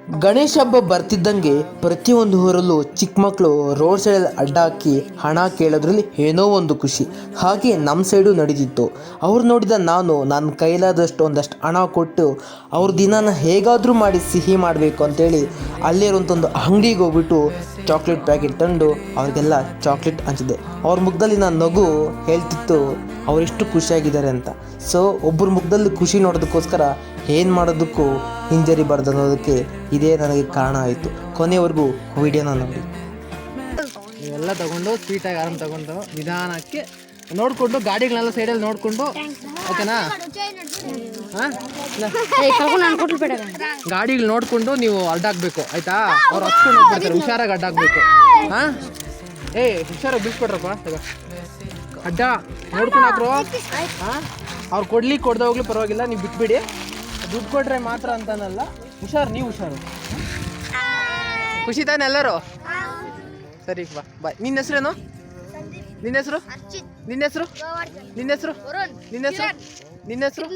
ಗಣೇಶ ಹಬ್ಬ ಬರ್ತಿದ್ದಂಗೆ ಪ್ರತಿಯೊಂದು ಊರಲ್ಲೂ ಚಿಕ್ಕ ಮಕ್ಕಳು ರೋಡ್ ಸೈಡಲ್ಲಿ ಅಡ್ಡ ಹಾಕಿ ಹಣ ಕೇಳೋದ್ರಲ್ಲಿ ಏನೋ ಒಂದು ಖುಷಿ. ಹಾಗೆ ನಮ್ಮ ಸೈಡು ನಡೀತಿತ್ತು. ಅವ್ರು ನೋಡಿದ ನನ್ನ ಕೈಲಾದಷ್ಟು ಒಂದಷ್ಟು ಹಣ ಕೊಟ್ಟು ಅವ್ರ ದಿನಾನ ಹೇಗಾದರೂ ಮಾಡಿ ಸಿಹಿ ಮಾಡಬೇಕು ಅಂತೇಳಿ ಅಲ್ಲಿರುವಂಥ ಒಂದು ಅಂಗಡಿಗೆ ಹೋಗ್ಬಿಟ್ಟು ಚಾಕ್ಲೇಟ್ ಪ್ಯಾಕೆಟ್ ತಂದು ಅವ್ರಿಗೆಲ್ಲ ಚಾಕ್ಲೇಟ್ ಹಂಚಿದೆ. ಅವ್ರ ಮುಖದಲ್ಲಿ ನಗು ಹೇಳ್ತಿತ್ತು ಅವರೆಷ್ಟು ಖುಷಿಯಾಗಿದ್ದಾರೆ ಅಂತ. ಸೊ ಒಬ್ಬರ ಮುಖದಲ್ಲಿ ಖುಷಿ ನೋಡೋದಕ್ಕೋಸ್ಕರ ಏನು ಮಾಡೋದಕ್ಕೂ ಹಿಂಜರಿಬಾರ್ದು ಅನ್ನೋದಕ್ಕೆ ಇದೇ ನನಗೆ ಕಾರಣ ಆಯಿತು. ಕೊನೆವರೆಗೂ ವಿಡಿಯೋನ ನೋಡಿ. ನೀವೆಲ್ಲ ತಗೊಂಡು ಸ್ವೀಟಾಗಿ ಆರಾಮ್ ತಗೊಂಡು ನಿಧಾನಕ್ಕೆ ನೋಡಿಕೊಂಡು ಗಾಡಿಗಳನ್ನೆಲ್ಲ ಸೈಡಲ್ಲಿ ನೋಡಿಕೊಂಡು, ಓಕೆನಾ? ಗಾಡಿಗಳು ನೋಡಿಕೊಂಡು ನೀವು ಅಡ್ಡಾಗಬೇಕು, ಆಯಿತಾ? ಅವ್ರು ಹಚ್ಕೊಂಡು ಹೋಗ್ಬಿಡ್ತಾರೆ, ಹುಷಾರಾಗಿ ಅಡ್ಡಾಗಬೇಕು. ಹಾಂ, ಹುಷಾರಾಗಿ ಬಿಡಿಸ್ಕೊಡ್ರಪ್ಪ. ಅಡ್ಡ ನೋಡ್ಕೊಂಡು ಹಾಕ್ರು. ಹಾಂ, ಅವ್ರು ಕೊಡ್ದೇ ಹೋಗ್ಲಿ ಪರವಾಗಿಲ್ಲ, ನೀವು ಬಿಟ್ಬಿಡಿ. ದುಡ್ಡು ಕೊಟ್ರೆ ಮಾತ್ರ ಅಂತಾನಲ್ಲ, ಹುಷಾರು, ನೀವು ಹುಷಾರು. ಖುಷಿ ತಾನೆ ಎಲ್ಲರೂ? ಸರಿ ಬಾ, ಬಾಯ್. ನಿನ್ನ ಹೆಸರೇನು? ನಿನ್ನ ಹೆಸರು? ನಿನ್ನ ಹೆಸರು? ನಿನ್ನ ಹೆಸರು? ನಿನ್ನ ಹೆಸರು? ನಿನ್ನ ಹೆಸರು?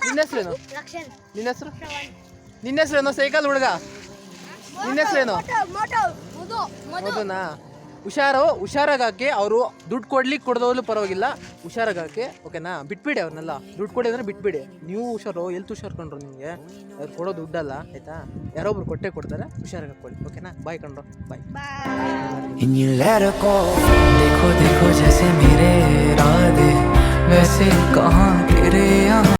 ನಿನ್ನ ಹೆಸರೇನು? ನಿನ್ನ ಹೆಸರು? ನಿನ್ನ ಹೆಸರೇನು? ಸೈಕಲ್ ಹುಡುಗ, ನಿನ್ನ ಹೆಸರೇನು? ಹೌದನಾ? ಹುಷಾರಾಗಿ ಅವರು ದುಡ್ಡು ಕೊಡೋದ್ರೂ ಪರವಾಗಿಲ್ಲ, ಹುಷಾರಾಗಿ, ಓಕೆನಾ? ಬಿಟ್ಬಿಡಿ ಅವ್ರನ್ನೆಲ್ಲ. ದುಡ್ಡು ಕೊಡಿ ಅಂದರೆ ಬಿಟ್ಬಿಡಿ. ನೀವು ಹುಷಾರು, ಎಲ್ತ್ ಹುಷಾರ್ಕೊಂಡ್ರು, ನಿಮಗೆ ಅವ್ರು ಕೊಡೋ ದುಡ್ಡಲ್ಲ, ಆಯಿತಾ? ಯಾರೊಬ್ರು ಕೊಡ್ತಾರೆ, ಹುಷಾರಾಗಿ ಕೊಡಿ, ಓಕೆನಾ? ಬಾಯ್ ಕಂಡ್ರು, ಬಾಯ್. देखो देखो जैसे मेरे इरादे वैसे कहाँ तेरे यहाँ